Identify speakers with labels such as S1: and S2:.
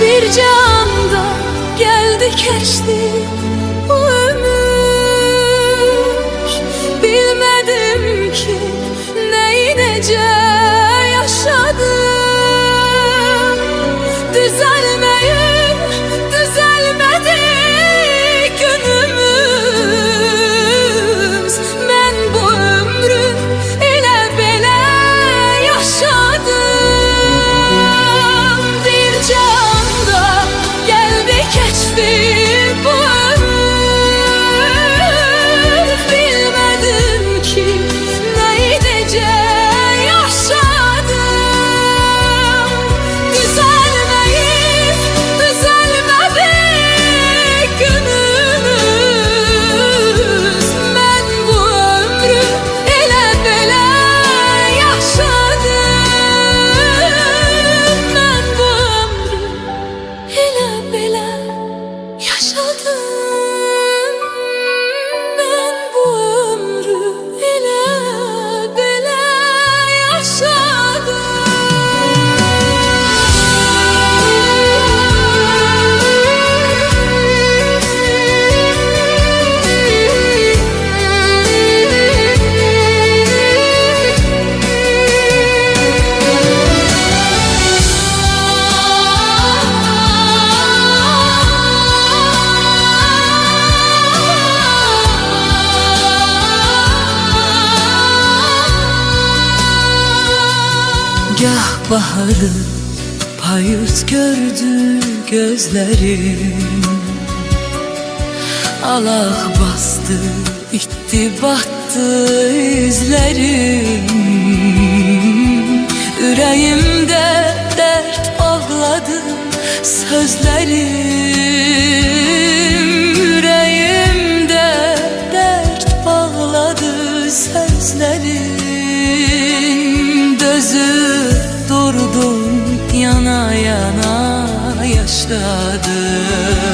S1: Bir canda geldi geçti bu ömür. Bilmedim ki neyi nece yaşadım. Düzelmedi günümüz. Ben bu ömrü elə belə yaşadım. Bir canda geldi geçti bu ömür. Bilmedim ki neyi nece yaşadım. Düzelmedi günümüz. Ben bu ömrü elə belə yaşadım. Ben bu ömrü elə belə yaşadım. Ben bu ömrü elə belə yaşadım.
S2: Gah baharı payız gördü gözlerim. Allah bastı, itti battı izlerim. Yüreğimde dert ağladı sözlerim. Yüreğimde dert bağladı sözlerim. Dözüp durdum yana yana yaşadım.